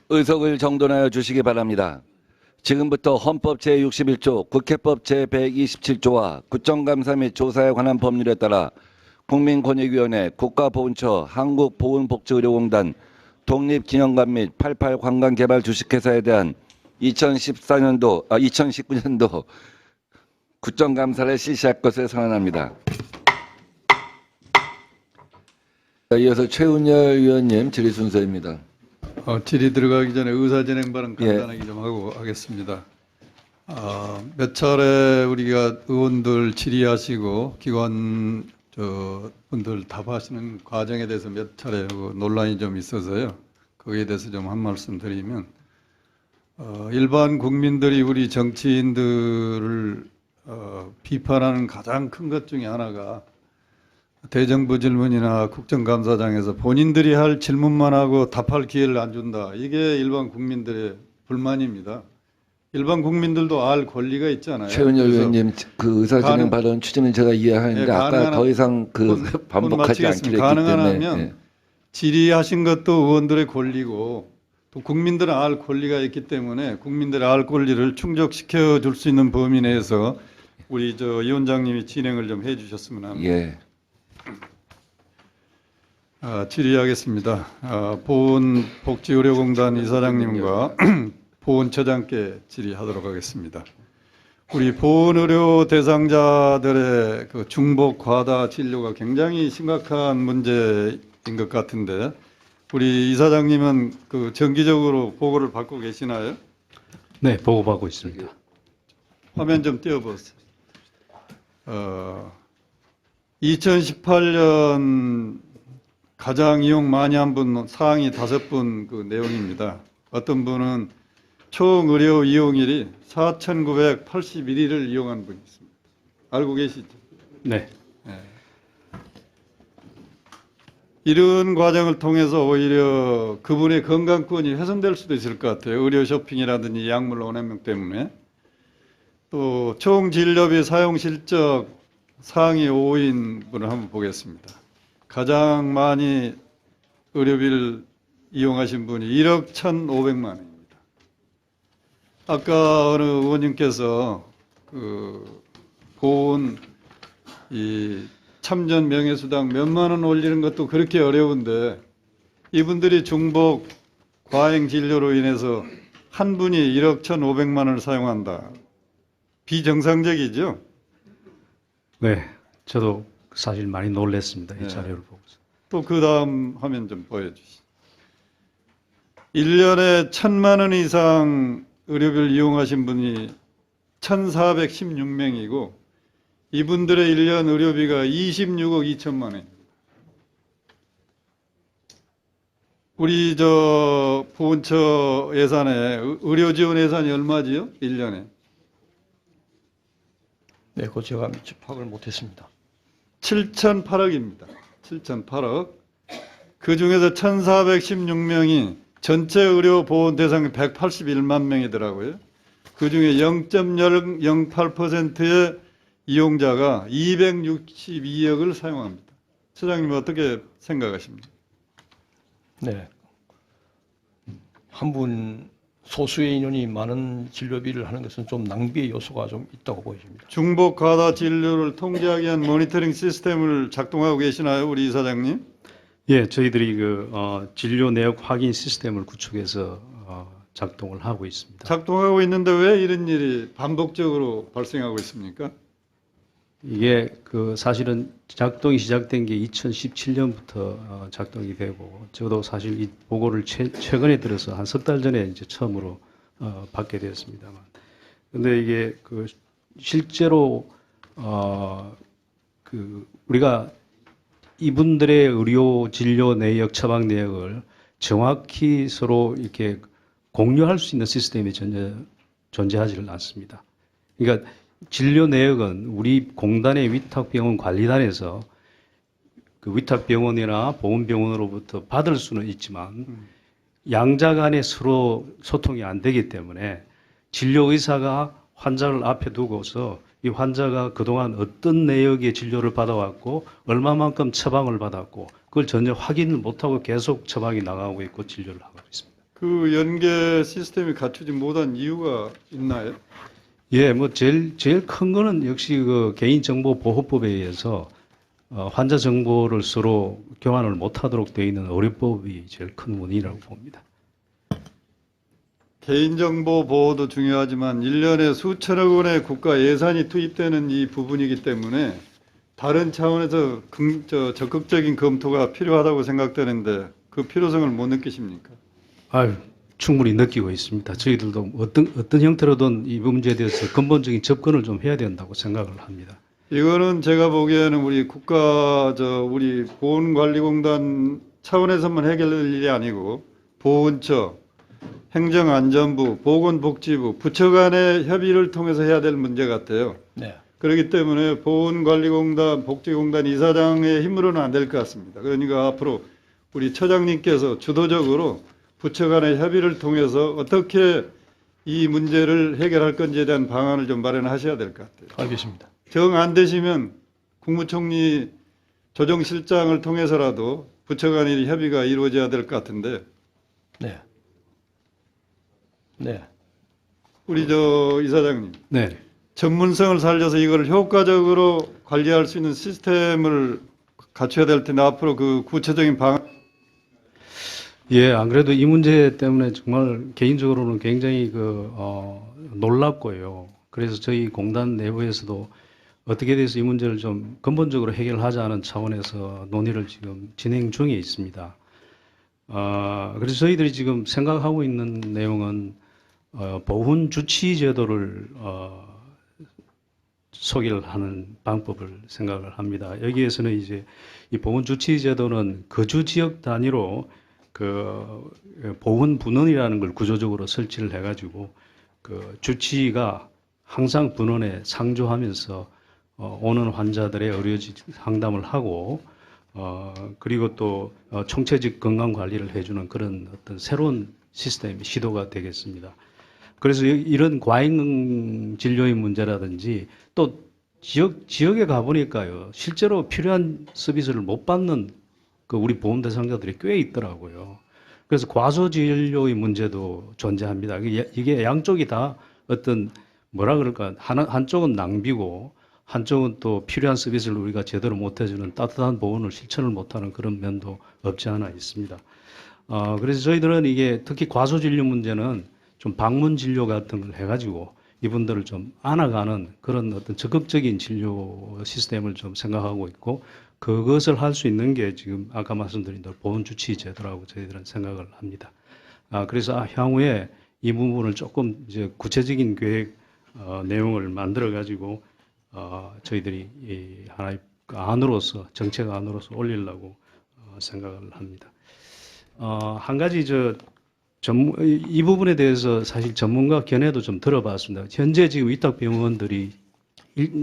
의석을 정돈하여 주시기 바랍니다. 지금부터 헌법 제61조, 국회법 제127조와 국정감사 및 조사에 관한 법률에 따라 국민권익위원회, 국가보훈처, 한국보훈복지의료공단, 독립기념관 및 88관광개발 주식회사에 대한 2019년도 국정감사를 실시할 것을 선언합니다. 이어서 최은열 의원님 질의 순서입니다. 질의 들어가기 전에 의사진행 발언 간단하게 좀 하고 하겠습니다. 몇 차례 우리가 의원들 질의하시고 기관 분들 답하시는 과정에 대해서 몇 차례 논란이 좀 있어서요. 거기에 대해서 좀 한 말씀 드리면, 일반 국민들이 우리 정치인들을 비판하는 가장 큰 것 중에 하나가 대정부 질문이나 국정감사장에서 본인들이 할 질문만 하고 답할 기회를 안 준다. 이게 일반 국민들의 불만입니다. 일반 국민들도 알 권리가 있잖아요. 최은열 의원님, 그 의사진행 발언 취지는 제가 이해하는데 아까 더 이상 반복하지 않기로 했기 때문에 질의하신 것도 의원들의 권리고 또 국민들은 알 권리가 있기 때문에 국민들의 알 권리를 충족시켜 줄 수 있는 범위 내에서 우리 위원장님이 진행을 좀 해주셨으면 합니다. 예. 질의하겠습니다. 보훈복지의료공단 이사장님과 보훈처장께 질의하도록 하겠습니다. 우리 보훈의료 대상자들의 그 중복 과다 진료가 굉장히 심각한 문제인 것 같은데 우리 이사장님은 그 정기적으로 보고를 받고 계시나요? 네, 보고받고 있습니다. 화면 좀 띄워보세요. 2018년 가장 이용 많이 한 분 상위 5분 그 내용입니다. 어떤 분은 총 의료 이용일이 4,981일을 이용한 분이 있습니다. 알고 계시죠? 네. 이런 과정을 통해서 오히려 그분의 건강권이 훼손될 수도 있을 것 같아요. 의료 쇼핑이라든지 약물 혼합명 때문에. 또 총 진료비 사용 실적 상위 5인 분을 한번 보겠습니다. 가장 많이 의료비를 이용하신 분이 1억 1,500만 원입니다. 아까 어느 의원님께서 그 보훈 이 참전 명예수당 몇만 원 올리는 것도 그렇게 어려운데 이분들이 중복 과잉 진료로 인해서 한 분이 1억 1,500만 원을 사용한다. 비정상적이죠? 네, 저도 사실 많이 놀랐습니다. 이 자료를 보고서. 또 그 다음 화면 좀 보여주시죠. 1년에 1,000만 원 이상 의료비를 이용하신 분이 1,416명이고 이분들의 1년 의료비가 26억 2천만 원입니다. 우리 보훈처 예산에 의료 지원 예산이 얼마지요? 1년에? 네, 그거 제가 미처 파악을 못했습니다. 7,008억입니다. 7,008억. 그 중에서 1,416명이 전체 의료 보훈 대상이 181만 명이더라고요. 그 중에 0.008%의 이용자가 262억을 사용합니다. 처장님 어떻게 생각하십니까? 네. 한 분 소수의 인원이 많은 진료비를 하는 것은 좀 낭비의 요소가 좀 있다고 보입니다. 중복 과다 진료를 통제하기 위한 모니터링 시스템을 작동하고 계시나요, 우리 이사장님? 예, 저희들이 진료 내역 확인 시스템을 구축해서 작동을 하고 있습니다. 작동하고 있는데 왜 이런 일이 반복적으로 발생하고 있습니까? 이게 사실은 작동이 시작된 게 2017년부터 작동이 되고 저도 사실 이 보고를 최근에 들어서 한 석 달 전에 이제 처음으로 받게 되었습니다만, 근데 이게 실제로 우리가 이분들의 의료 진료 내역, 처방 내역을 정확히 서로 이렇게 공유할 수 있는 시스템이 전혀 존재하지를 않습니다. 그러니까 진료 내역은 우리 공단의 위탁병원 관리단에서 그 위탁병원이나 보훈병원으로부터 받을 수는 있지만 양자 간에 서로 소통이 안 되기 때문에 진료의사가 환자를 앞에 두고서 이 환자가 그동안 어떤 내역의 진료를 받아왔고 얼마만큼 처방을 받았고 그걸 전혀 확인을 못하고 계속 처방이 나가고 있고 진료를 하고 있습니다. 그 연계 시스템이 갖추지 못한 이유가 있나요? 예, 뭐 제일 큰 거는 역시 그 개인정보보호법에 의해서 환자 정보를 서로 교환을 못하도록 되어 있는 의료법이 제일 큰 원인이라고 봅니다. 개인정보 보호도 중요하지만 1년에 수천억 원의 국가 예산이 투입되는 이 부분이기 때문에 다른 차원에서 적극적인 검토가 필요하다고 생각되는데 그 필요성을 못 느끼십니까? 아유, 충분히 느끼고 있습니다. 저희들도 어떤 형태로든 이 문제에 대해서 근본적인 접근을 좀 해야 된다고 생각을 합니다. 이거는 제가 보기에는 우리 우리 보건관리공단 차원에서만 해결될 일이 아니고 보훈처, 행정안전부, 보건복지부, 부처 간의 협의를 통해서 해야 될 문제 같아요. 네. 그렇기 때문에 보건관리공단, 복지공단 이사장의 힘으로는 안 될 것 같습니다. 그러니까 앞으로 우리 처장님께서 주도적으로 부처 간의 협의를 통해서 어떻게 이 문제를 해결할 건지에 대한 방안을 좀 마련하셔야 될 것 같아요. 알겠습니다. 정 안 되시면 국무총리 조정실장을 통해서라도 부처 간의 협의가 이루어져야 될 것 같은데 네. 네. 우리 이사장님 네. 전문성을 살려서 이걸 효과적으로 관리할 수 있는 시스템을 갖춰야 될 텐데 앞으로 그 구체적인 방안 예, 안 그래도 이 문제 때문에 정말 개인적으로는 굉장히 놀랍고요. 그래서 저희 공단 내부에서도 어떻게 돼서 이 문제를 좀 근본적으로 해결하자는 차원에서 논의를 지금 진행 중에 있습니다. 그래서 저희들이 지금 생각하고 있는 내용은 보훈 주치 제도를 소개를 하는 방법을 생각을 합니다. 여기에서는 이제 이 보훈 주치 제도는 거주 지역 단위로 그 보훈 분원이라는 걸 구조적으로 설치를 해가지고 그 주치의가 항상 분원에 상주하면서 오는 환자들의 의료 상담을 하고 그리고 또 총체적 건강 관리를 해주는 그런 어떤 새로운 시스템이 시도가 되겠습니다. 그래서 이런 과잉 진료의 문제라든지 또 지역에 가보니까요 실제로 필요한 서비스를 못 받는 그 우리 보험 대상자들이 꽤 있더라고요. 그래서 과소 진료의 문제도 존재합니다. 이게 양쪽이 다 어떤 뭐라 그럴까 한쪽은 낭비고 한쪽은 또 필요한 서비스를 우리가 제대로 못 해주는 따뜻한 보건을 실천을 못하는 그런 면도 없지 않아 있습니다. 그래서 저희들은 이게 특히 과소 진료 문제는 좀 방문 진료 같은 걸 해가지고 이분들을 좀 안아가는 그런 어떤 적극적인 진료 시스템을 좀 생각하고 있고 그것을 할 수 있는 게 지금 아까 말씀드린 대로 보훈 주치 제도라고 저희들은 생각을 합니다. 그래서 향후에 이 부분을 조금 이제 구체적인 계획 내용을 만들어 가지고 저희들이 이 하나의 안으로서 정책 안으로서 올리려고 생각을 합니다. 한 가지 이 부분에 대해서 사실 전문가 견해도 좀 들어봤습니다. 현재 지금 위탁병원들이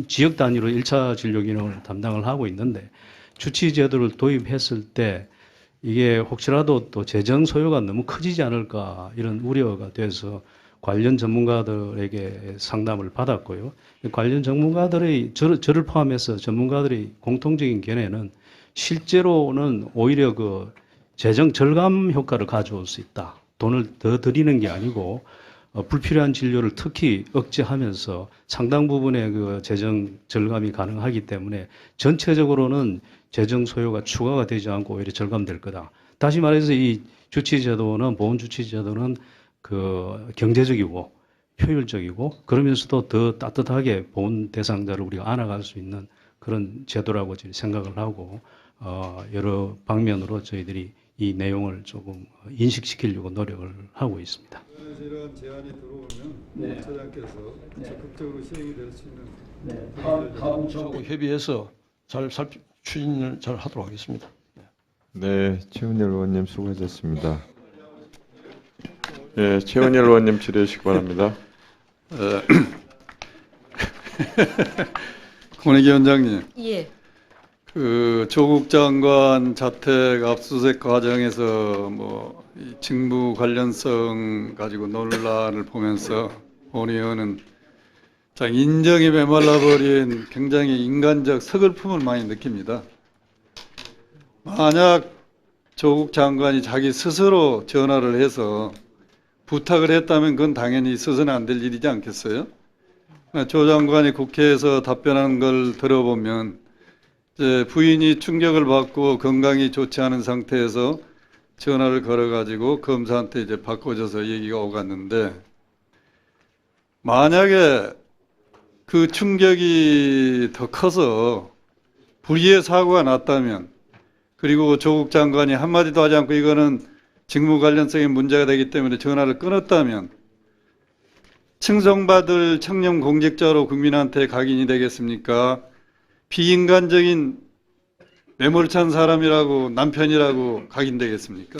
지역 단위로 1차 진료 기능을 담당을 하고 있는데 주치 제도를 도입했을 때 이게 혹시라도 또 재정 소요가 너무 커지지 않을까 이런 우려가 돼서 관련 전문가들에게 상담을 받았고요. 관련 전문가들의 저를 포함해서 전문가들의 공통적인 견해는 실제로는 오히려 그 재정 절감 효과를 가져올 수 있다. 돈을 더 들이는 게 아니고 불필요한 진료를 특히 억제하면서 상당 부분의 그 재정 절감이 가능하기 때문에 전체적으로는 재정 소요가 추가가 되지 않고 오히려 절감될 거다. 다시 말해서 이 주치제도는 보훈 주치제도는 그 경제적이고 효율적이고 그러면서도 더 따뜻하게 보훈 대상자를 우리가 안아갈 수 있는 그런 제도라고 저희 생각을 하고 여러 방면으로 저희들이 이 내용을 조금 인식시키려고 노력을 하고 있습니다. 이런 제안이 들어오면 네. 처장께서 적극적으로 시행이 될 수 있는 하부처하고 협의해서 추진을 잘 하도록 하겠습니다. 네, 최은열 의원님 수고하셨습니다. 예, 최은열 의원님 질의하시기 바랍니다. 권익위 원장님, 예. 그 조국 장관 자택 압수수색 과정에서 이 직무 관련성 가지고 논란을 보면서 권 의원은 참 인정이 메말라버린 굉장히 인간적 서글픔을 많이 느낍니다. 만약 조국 장관이 자기 스스로 전화를 해서 부탁을 했다면 그건 당연히 있어서는 안 될 일이지 않겠어요? 조 장관이 국회에서 답변한 걸 들어보면 이제 부인이 충격을 받고 건강이 좋지 않은 상태에서 전화를 걸어가지고 검사한테 이제 바꿔줘서 얘기가 오갔는데, 만약에 그 충격이 더 커서 불의의 사고가 났다면, 그리고 조국 장관이 한마디도 하지 않고 이거는 직무 관련성의 문제가 되기 때문에 전화를 끊었다면 칭송받을 청렴 공직자로 국민한테 각인이 되겠습니까? 비인간적인 매몰찬 사람이라고, 남편이라고 각인되겠습니까?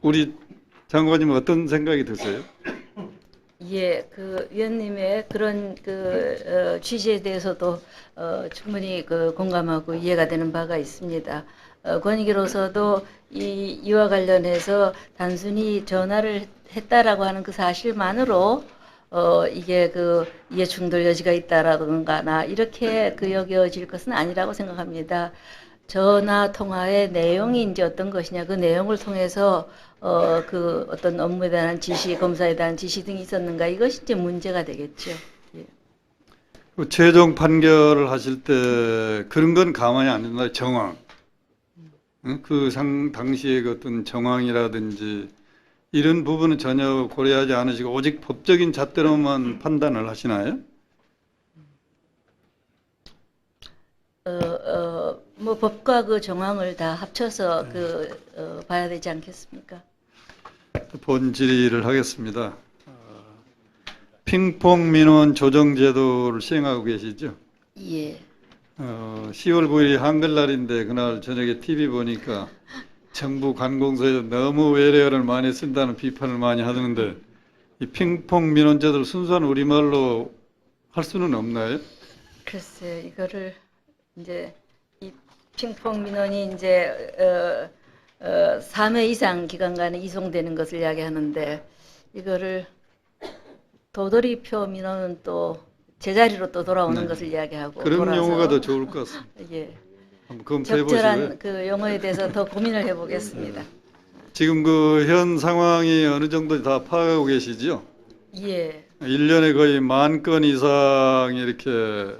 우리 장관님은 어떤 생각이 드세요? 예, 그 위원님의 그런 취지에 대해서도 충분히 공감하고 이해가 되는 바가 있습니다. 권익위로서도 이와 관련해서 단순히 전화를 했다라고 하는 그 사실만으로 이게 이해 충돌 여지가 있다라든가 이렇게 여겨질 것은 아니라고 생각합니다. 전화 통화의 내용이 이제 어떤 것이냐, 그 내용을 통해서 어떤 업무에 대한 지시, 검사에 대한 지시 등이 있었는가, 이것이 이제 문제가 되겠죠. 예. 그 최종 판결을 하실 때 그런 건 가만히 안 된다. 정황, 응? 당시의 그 어떤 정황이라든지 이런 부분은 전혀 고려하지 않으시고 오직 법적인 잣대로만 판단을 하시나요? 뭐 법과 그 정황을 다 합쳐서 봐야 되지 않겠습니까? 본 질의를 하겠습니다. 핑퐁 민원 조정 제도를 시행하고 계시죠? 예. 10월 9일이 한글날인데 그날 저녁에 TV 보니까 정부 관공서에서 너무 외래어를 많이 쓴다는 비판을 많이 하는데, 이 핑퐁 민원 제도를 순수한 우리말로 할 수는 없나요? 글쎄, 이거를 이제 이 핑퐁 민원이 이제 3회 이상 기간간에 이송되는 것을 이야기하는데, 이거를 도돌이표 민원은 또 제자리로 또 돌아오는 네. 것을 이야기하고, 그런 돌아서, 용어가 더 좋을 것 같습니다. 예, 한번 검토해 적절한 보시고요. 그 용어에 대해서 더 고민을 해보겠습니다. 지금 현 상황이 어느 정도 다 파악하고 계시죠? 예. 1년에 거의 10,000건 이상이 이렇게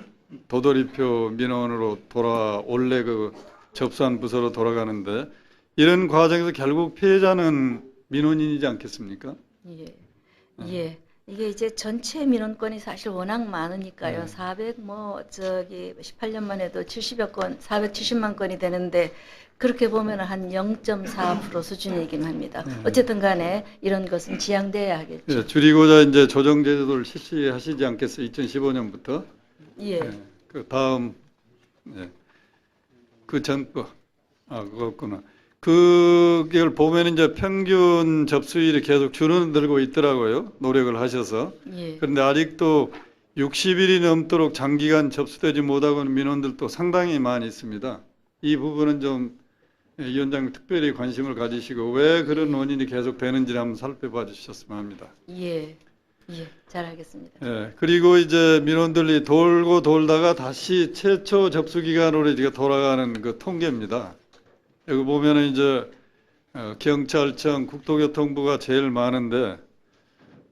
도돌이표 민원으로 원래 접수한 부서로 돌아가는데, 이런 과정에서 결국 피해자는 민원인이지 않겠습니까? 예. 예. 이게 이제 전체 민원건이 사실 워낙 많으니까요. 18년만 해도 70여 건, 470만 건이 되는데, 그렇게 보면 한 0.4% 수준이긴 합니다. 어쨌든 간에 이런 것은 지양돼야 하겠죠. 예, 줄이고자 이제 조정 제도를 실시하시지 않겠어요? 2015년부터. 예. 그 다음, 그 전 거. 그거구나. 그걸 보면 이제 평균 접수율이 계속 줄어들고 있더라고요. 노력을 하셔서. 예. 그런데 아직도 60일이 넘도록 장기간 접수되지 못하고 있는 민원들도 상당히 많이 있습니다. 이 부분은 좀 위원장님 특별히 관심을 가지시고 왜 그런 원인이 계속 되는지를 한번 살펴봐 주셨으면 합니다. 예. 예. 잘 알겠습니다. 예, 그리고 이제 민원들이 돌고 돌다가 다시 최초 접수 기간으로 이제 돌아가는 그 통계입니다. 여기 보면은 이제 경찰청, 국토교통부가 제일 많은데,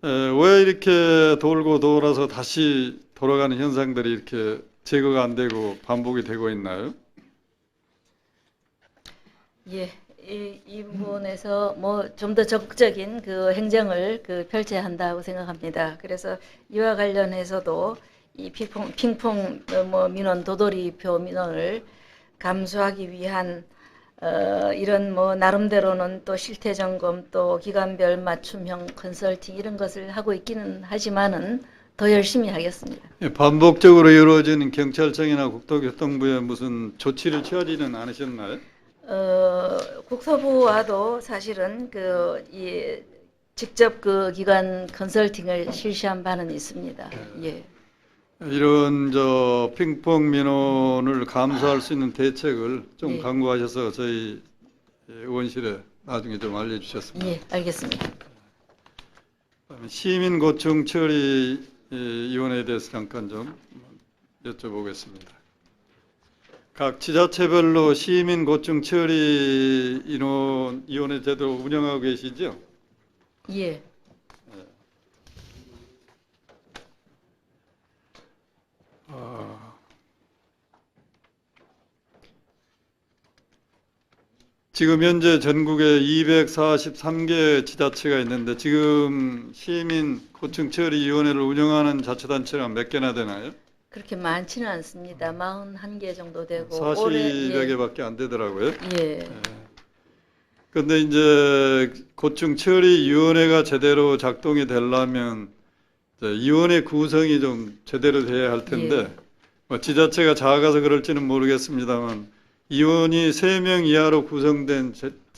왜 이렇게 돌고 돌아서 다시 돌아가는 현상들이 이렇게 제거가 안 되고 반복이 되고 있나요? 예. 이 부분에서 뭐 좀 더 적극적인 행정을 펼쳐야 한다고 생각합니다. 그래서 이와 관련해서도 이 핑퐁 민원, 도돌이표 민원을 감수하기 위한 이런 나름대로는 또 실태 점검, 또 기관별 맞춤형 컨설팅 이런 것을 하고 있기는 하지만은 더 열심히 하겠습니다. 예, 반복적으로 이루어지는 경찰청이나 국토교통부에 무슨 조치를 취하지는 않으셨나요? 국토부와도 사실은 직접 기관 컨설팅을 실시한 바는 있습니다. 예. 이런 핑퐁 민원을 감수할 수 있는 대책을 좀 예. 강구하셔서 저희 의원실에 나중에 좀 알려주셨습니다. 예, 알겠습니다. 시민 고충 처리 위원회에 대해서 잠깐 좀 여쭤보겠습니다. 각 지자체별로 시민 고충 처리 위원회 제도 운영하고 계시죠? 예. 지금 현재 전국에 243개 지자체가 있는데 지금 시민 고충 처리 위원회를 운영하는 자치단체가 몇 개나 되나요? 그렇게 많지는 않습니다. 41개 정도 되고 40여개밖에 안 되더라고요. 예. 근데 이제 고충 처리 위원회가 제대로 작동이 되려면 이제 위원회 구성이 좀 제대로 돼야 할 텐데 예. 뭐 지자체가 작아서 그럴지는 모르겠습니다만 위원이 3명 이하로 구성된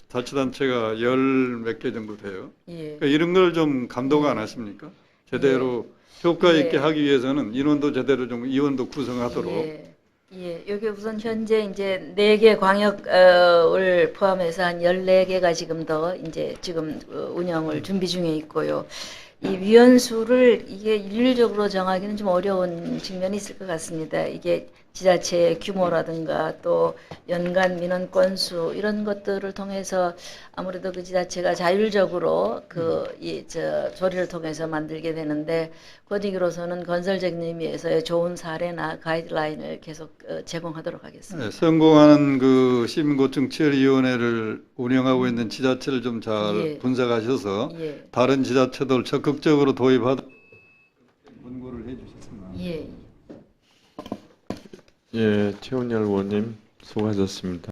자치단체가 10몇 개 정도 돼요. 예. 그러니까 이런 걸 좀 감독 안 하십니까? 제대로 효과 있게 예. 하기 위해서는 인원도 제대로 좀 위원도 구성하도록. 예. 예. 여기 우선 현재 이제 4개 광역을 포함해서 한 14개가 지금 지금 운영을 준비 중에 있고요. 이 위원수를 이게 일률적으로 정하기는 좀 어려운 측면이 있을 것 같습니다. 이게 지자체의 규모라든가 또 연간 민원 건수 이런 것들을 통해서 아무래도 그 지자체가 자율적으로 조리를 통해서 만들게 되는데 권익위로서는 건설적인 의미에서의 좋은 사례나 가이드라인을 계속 제공하도록 하겠습니다. 네, 성공하는 그 시민고충처리위원회를 운영하고 있는 지자체를 좀 잘 예. 분석하셔서 예. 다른 지자체들 적극적으로 도입하도록 권고를 해주셨습니다. 예. 예, 최훈열 의원님 수고하셨습니다.